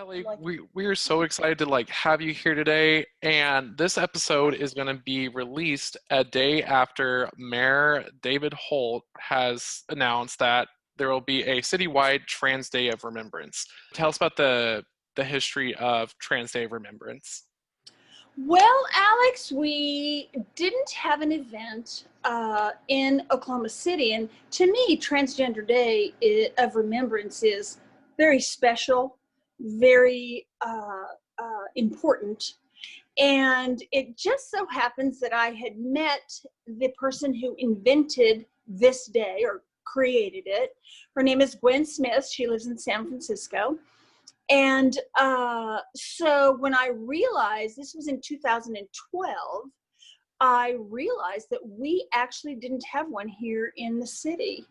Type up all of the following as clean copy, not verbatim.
Kelly, Like, we are so excited to have you here today, and this episode is going to be released a day after Mayor David Holt has announced that there will be a citywide Trans Day of Remembrance. Tell us about the history of Trans Day of Remembrance. well, Alex, we didn't have an event in Oklahoma City, and to me, Transgender Day of Remembrance is very special, very important. And it just so happens that I had met the person who invented this day or created it. Her name is Gwen Smith. She lives in San Francisco. And so when I realized, this was in 2012, I realized that we actually didn't have one here in the city.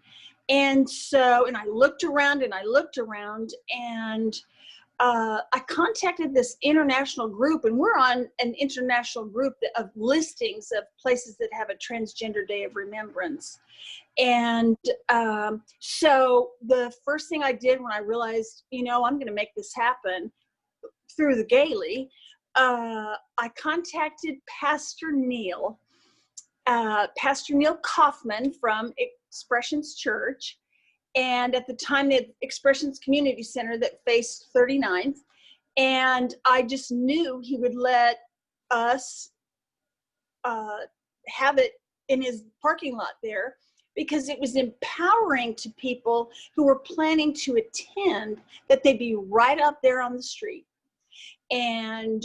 And so, and I looked around and I looked around, and I contacted this international group, and we're on an international group of listings of places that have a Transgender Day of Remembrance. And so the first thing I did when I realized, I'm going to make this happen through the Gailey, I contacted Pastor Neil Kaufman from Expressions Church. And at the time, the Expressions Community Center that faced 39th. And I just knew he would let us have it in his parking lot there, because it was empowering to people who were planning to attend, that they'd be right up there on the street. And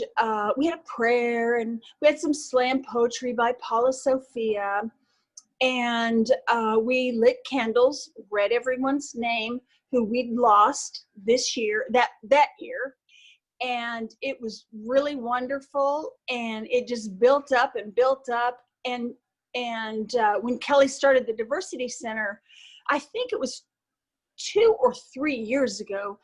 we had a prayer, and we had some slam poetry by Paula Sophia. And we lit candles, read everyone's name who we'd lost this year, that year. And it was really wonderful. And it just built up and built up. And when Kelley started the Diversity Center, I think it was 2 or 3 years ago,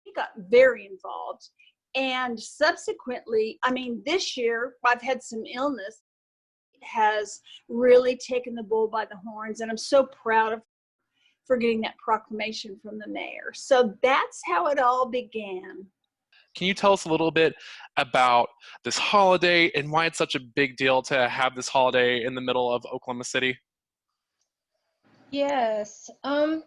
he got very involved. And subsequently, this year, I've had some illness, has really taken the bull by the horns, and I'm so proud of for getting that proclamation from the mayor. So that's how it all began. Can you tell us a little bit about this holiday and why it's such a big deal to have this holiday in the middle of Oklahoma City? Yes. I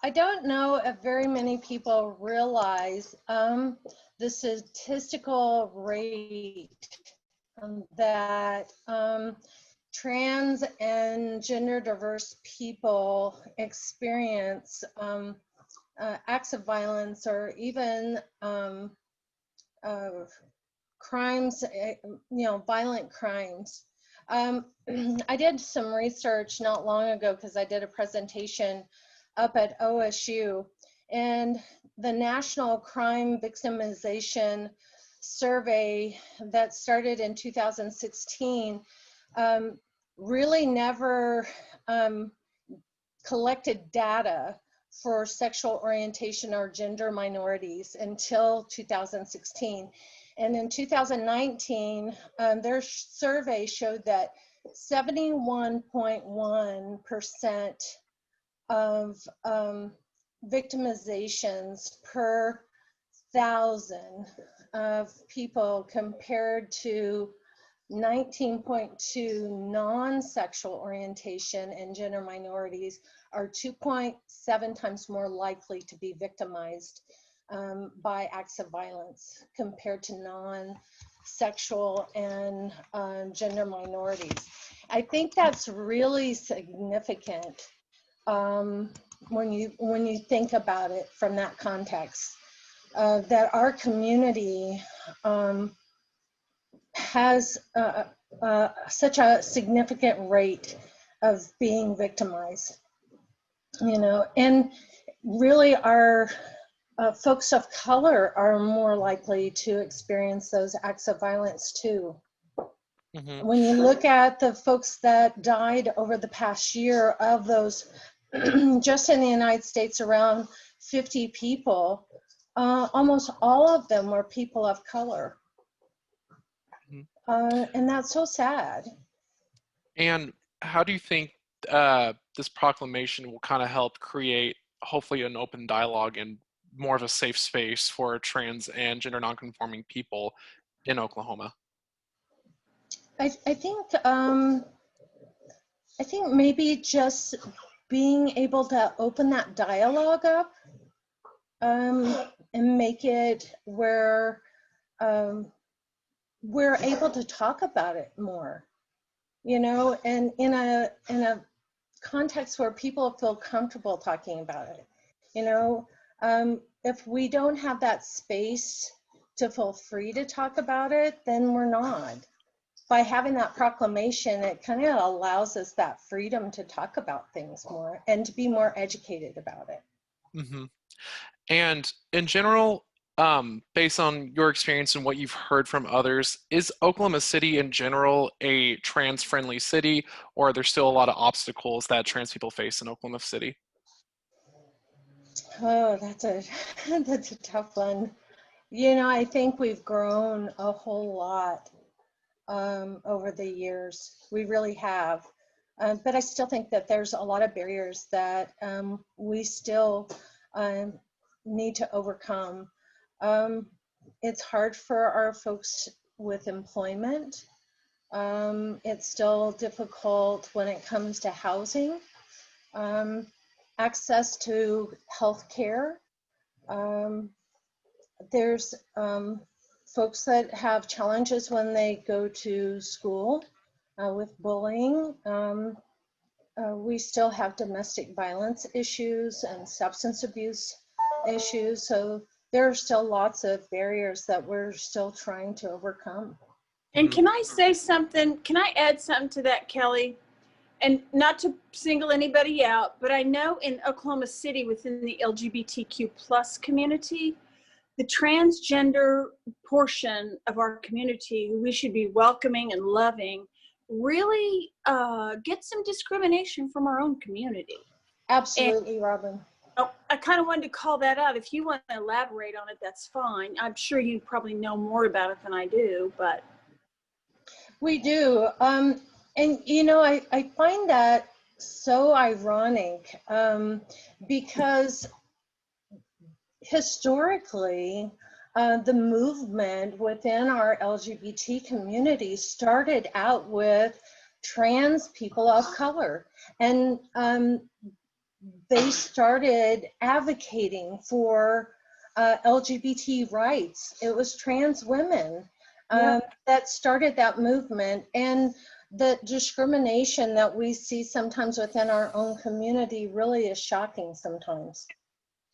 don't know if very many people realize the statistical rate that trans and gender diverse people experience acts of violence, or even crimes, violent crimes. I did some research not long ago, because I did a presentation up at OSU, and the National Crime Victimization Survey that started in 2016 really never collected data for sexual orientation or gender minorities until 2016. And in 2019, their survey showed that 71.1% of victimizations per 1,000 of people, compared to 19.2 non-sexual orientation and gender minorities, are 2.7 times more likely to be victimized by acts of violence compared to non-sexual and gender minorities. I think that's really significant when you think about it from that context, that our community has such a significant rate of being victimized, and really our folks of color are more likely to experience those acts of violence too. Mm-hmm. When you look at the folks that died over the past year, of those, just in the United States, around 50 people, almost all of them were people of color. And that's so sad. And how do you think this proclamation will kind of help create, hopefully, an open dialogue and more of a safe space for trans and gender nonconforming people in Oklahoma? I think maybe just being able to open that dialogue up, and make it where we're able to talk about it more, and in a context where people feel comfortable talking about it. If we don't have that space to feel free to talk about it, then we're not. By having that proclamation, it kind of allows us that freedom to talk about things more and to be more educated about it. Hmm. And in general, based on your experience and what you've heard from others, is Oklahoma City in general a trans-friendly city, or are there still a lot of obstacles that trans people face in Oklahoma City? Oh, that's a that's a tough one. I think we've grown a whole lot over the years. We really have. But I still think that there's a lot of barriers that we still um, need to overcome. Um, it's hard for our folks with employment. It's still difficult when it comes to housing, um, access to health care. Um, there's folks that have challenges when they go to school with bullying. We still have domestic violence issues and substance abuse issues. So there are still lots of barriers that we're still trying to overcome. And can I say something? Can I add something to that, Kelley? And not to single anybody out, but I know in Oklahoma City within the LGBTQ plus community, the transgender portion of our community, who we should be welcoming and loving, really get some discrimination from our own community. Absolutely, Robin. I kind of wanted to call that out. If you want to elaborate on it, that's fine. I'm sure you probably know more about it than I do, but. We do. And, I find that so ironic because historically, the movement within our LGBT community started out with trans people of color. And they started advocating for LGBT rights. It was trans women that started that movement. And the discrimination that we see sometimes within our own community really is shocking sometimes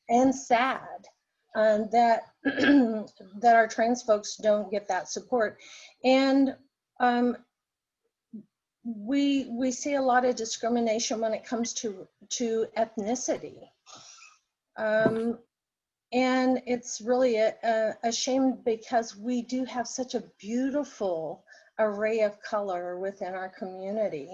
and sad, that that our trans folks don't get that support. And we see a lot of discrimination when it comes to ethnicity. And it's really a shame because we do have such a beautiful array of color within our community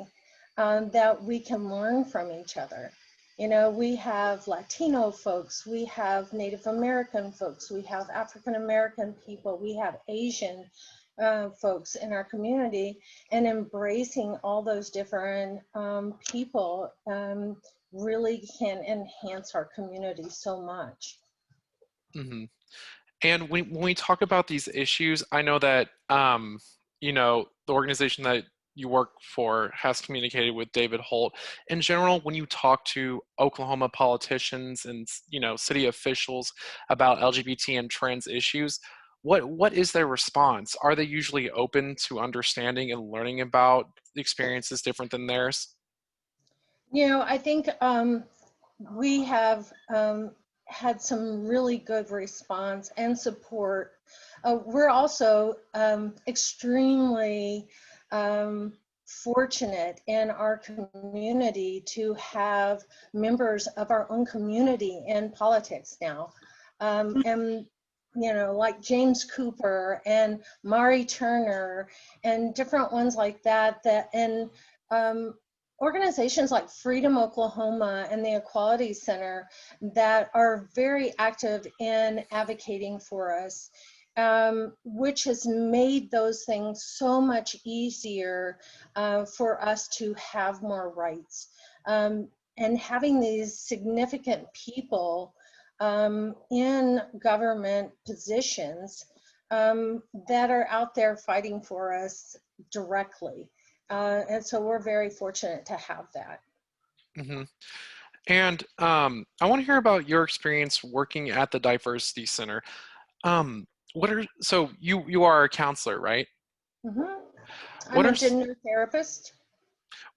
that we can learn from each other. We have Latino folks, we have Native American folks, we have African American people, we have Asian folks in our community, and embracing all those different people really can enhance our community so much. Mm-hmm. And when we talk about these issues, I know that the organization that you work for has communicated with David Holt. In general, when you talk to Oklahoma politicians and city officials about LGBT and trans issues, what is their response? Are they usually open to understanding and learning about experiences different than theirs? I think we have had some really good response and support. We're also extremely fortunate in our community to have members of our own community in politics now. And like James Cooper and Mari Turner and different ones like that, and organizations like Freedom Oklahoma and the Equality Center that are very active in advocating for us, which has made those things so much easier for us to have more rights. And having these significant people in government positions that are out there fighting for us directly. And so we're very fortunate to have that. Hmm. And I want to hear about your experience working at the Diversity Center. So you are a counselor, right? Mm-hmm. I'm What a are gender therapist.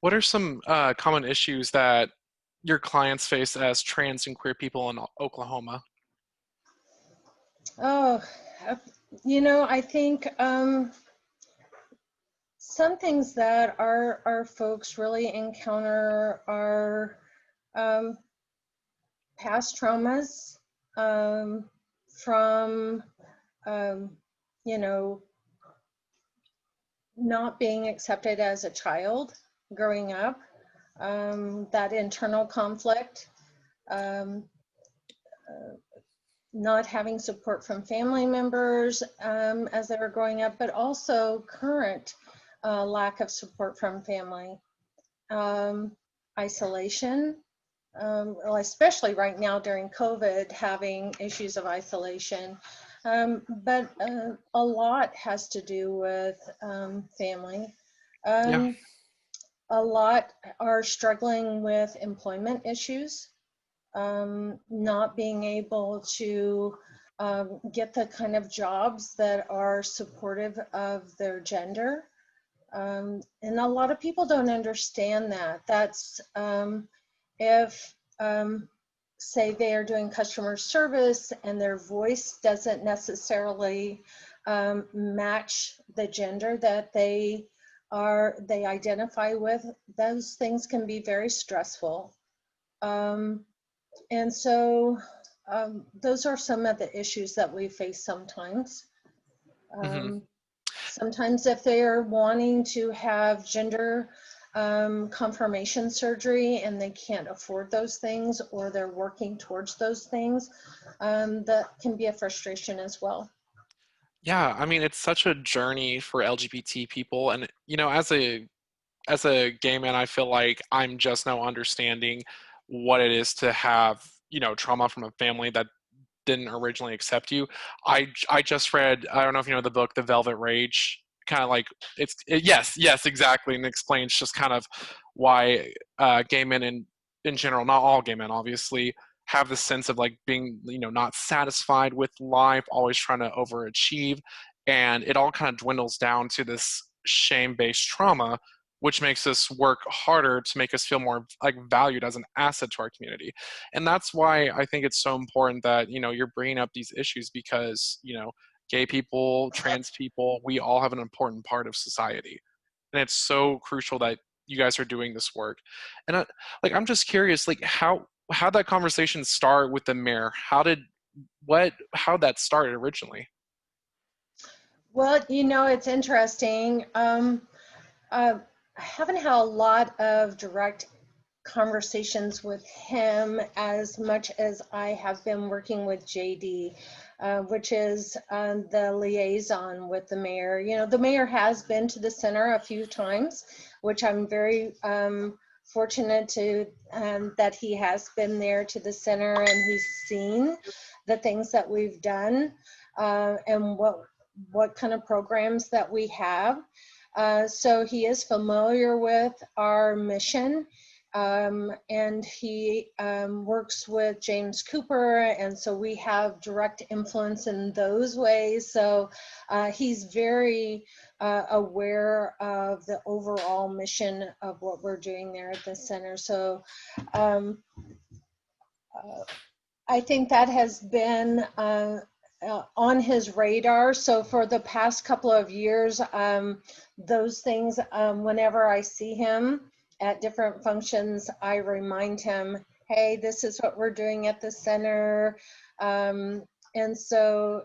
what are some common issues that your clients face as trans and queer people in Oklahoma? Oh, I think some things that our folks really encounter are um, past traumas from, um, you know, not being accepted as a child growing up, that internal conflict, um, not having support from family members as they were growing up, but also current lack of support from family, isolation, well, especially right now during COVID, having issues of isolation. But a lot has to do with family. Yeah. A lot are struggling with employment issues, not being able to get the kind of jobs that are supportive of their gender. And a lot of people don't understand that. That's if, say, they are doing customer service and their voice doesn't necessarily match the gender that they identify with, those things can be very stressful. And so those are some of the issues that we face sometimes. Hmm. Sometimes if they're wanting to have gender confirmation surgery and they can't afford those things, or they're working towards those things, that can be a frustration as well. Yeah, I mean it's such a journey for LGBT people, and as a gay man, I feel like I'm just now understanding what it is to have, trauma from a family that didn't originally accept you. I just read, I don't know if you know the book The Velvet Rage, kind of like yes, exactly, and it explains just kind of why gay men in general, not all gay men obviously, have the sense of like being, not satisfied with life, always trying to overachieve, and it all kind of dwindles down to this shame-based trauma, which makes us work harder to make us feel more like valued as an asset to our community. And that's why I think it's so important that you're bringing up these issues, because gay people, trans people, we all have an important part of society, and it's so crucial that you guys are doing this work. And I'm just curious, like how that conversation start with the mayor? How that started originally? Well, it's interesting. I haven't had a lot of direct conversations with him as much as I have been working with JD, which is the liaison with the mayor. The mayor has been to the center a few times, which I'm very fortunate to that he has been there to the center, and he's seen the things that we've done and what kind of programs that we have. So he is familiar with our mission, and he works with James Cooper, and so we have direct influence in those ways. So he's very aware of the overall mission of what we're doing there at the center. So I think that has been on his radar. So for the past couple of years, those things, whenever I see him at different functions, I remind him, hey, this is what we're doing at the center. And so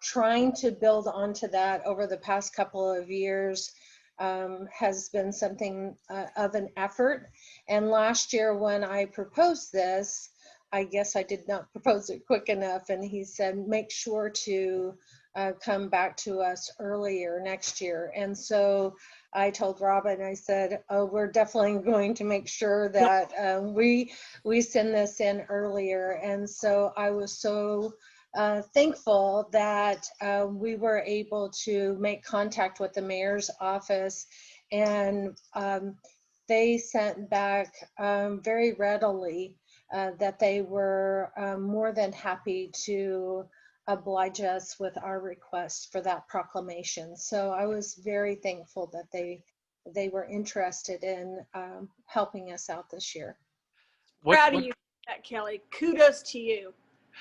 trying to build onto that over the past couple of years has been something of an effort. And last year when I proposed this, I guess I did not propose it quick enough, and he said, make sure to come back to us earlier next year. And so I told Robin, I said, oh, we're definitely going to make sure that we send this in earlier. And so I was so thankful that we were able to make contact with the mayor's office, and they sent back very readily that they were more than happy to oblige us with our request for that proclamation. So I was very thankful that they were interested in helping us out this year. What Proud of what you for that, Kelley. Kudos to you.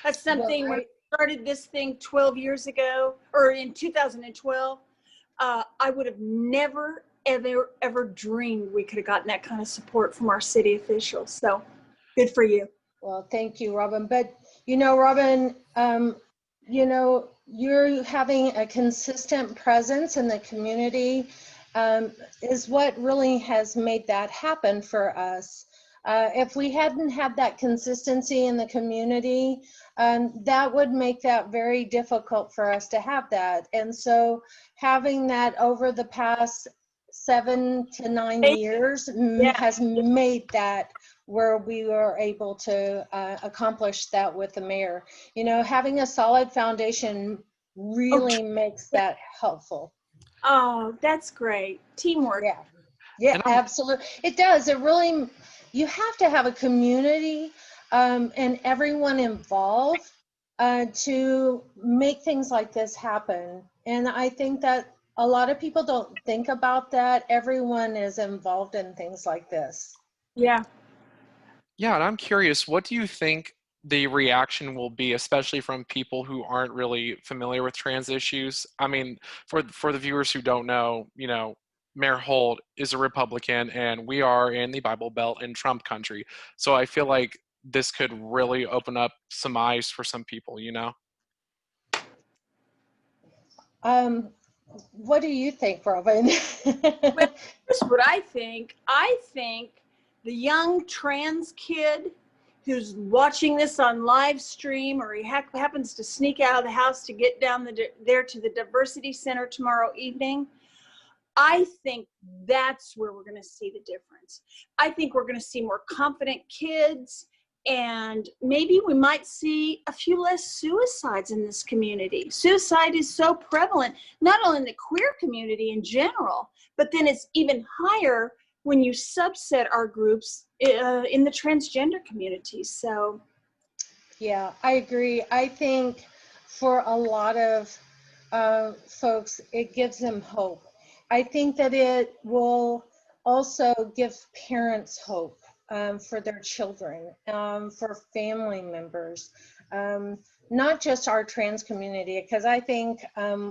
That's Well, something when we started this thing 12 years ago, or in 2012, I would have never, ever dreamed we could have gotten that kind of support from our city officials. So good for you. well, thank you, Robin. But you know, Robin, you know, you're having a consistent presence in the community is what really has made that happen for us. If we hadn't had that consistency in the community, that would make that very difficult for us to have that. And so having that over the past 7 to 9 years Yeah. has made that where we were able to accomplish that with the mayor. You know, having a solid foundation really makes that helpful. Oh, that's great. Teamwork. Yeah, yeah, and I'm absolutely. It does. It really, you have to have a community and everyone involved to make things like this happen. And I think that a lot of people don't think about that. Everyone is involved in things like this. Yeah. Yeah, and I'm curious, what do you think the reaction will be, especially from people who aren't really familiar with trans issues? I mean, for the viewers who don't know, Mayor Holt is a Republican, and we are in the Bible Belt in Trump country. So I feel like this could really open up some eyes for some people. Um, what do you think, Robin? Well, here's what I think. I think the young trans kid who's watching this on live stream, or he happens to sneak out of the house to get down there to the diversity center tomorrow evening, I think that's where we're going to see the difference. I think we're going to see more confident kids, and maybe we might see a few less suicides in this community. Suicide is so prevalent, not only in the queer community in general, but then it's even higher when you subset our groups in the transgender community. So Yeah, I agree. I think for a lot of folks, it gives them hope. I think that it will also give parents hope for their children, for family members, not just our trans community, because I think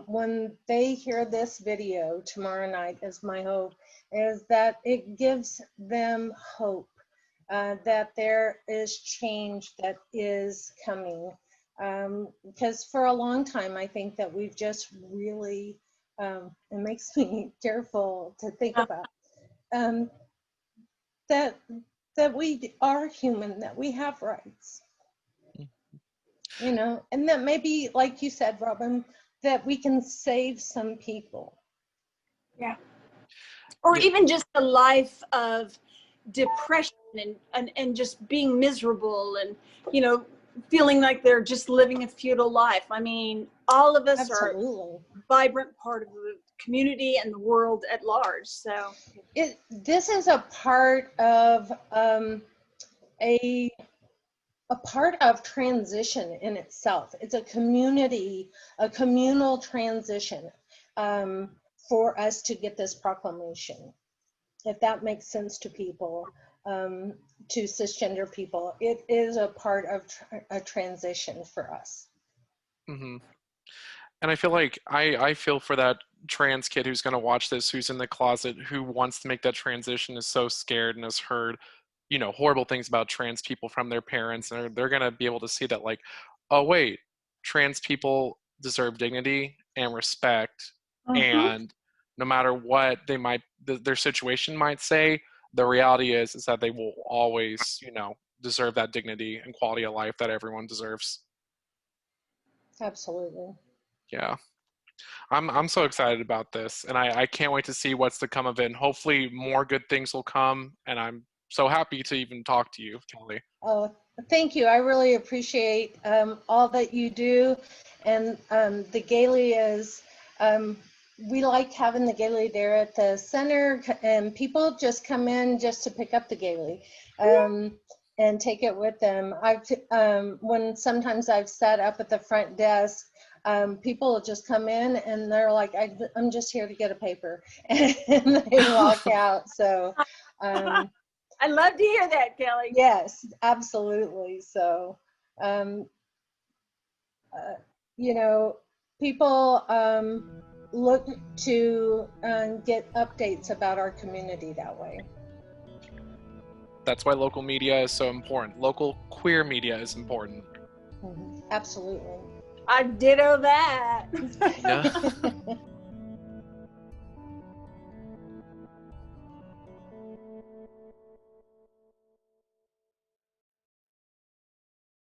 when they hear this video tomorrow night, is my hope, is that it gives them hope that there is change that is coming. Because for a long time, I think that we've just really, it makes me careful to think about um, that we are human, that we have rights, you know, and that maybe, like you said, Robin, that we can save some people. yeah, or Yeah, even just a life of depression and just being miserable and feeling like they're just living a futile life. I mean, all of us are Absolutely. a vibrant part of the community and the world at large. So This is a part of a part of transition in itself. It's a community, a communal transition for us to get this proclamation. If that makes sense to people, to cisgender people, it is a part of a transition for us. hmm and I feel like I feel for that trans kid who's going to watch this, who's in the closet, who wants to make that transition, is so scared and has heard, horrible things about trans people from their parents, and they're going to be able to see that, like, oh wait, trans people deserve dignity and respect, uh-huh. and no matter what their situation might say, the reality is that they will always, deserve that dignity and quality of life that everyone deserves. Absolutely. Yeah. I'm so excited about this, and I can't wait to see what's to come of it. And hopefully, more good things will come. And I'm so happy to even talk to you, Kelley. Oh, thank you. I really appreciate all that you do. And the Gailey is, we like having the Gailey there at the center, and people just come in just to pick up the Gailey and take it with them. When sometimes I've sat up at the front desk, people will just come in and they're like, I'm just here to get a paper, and they walk out. So. I love to hear that, Kelley. Yes, absolutely. So, you know, people look to get updates about our community that way. That's why local media is so important. Local queer media is important. Mm-hmm. Absolutely. I ditto that. Yeah.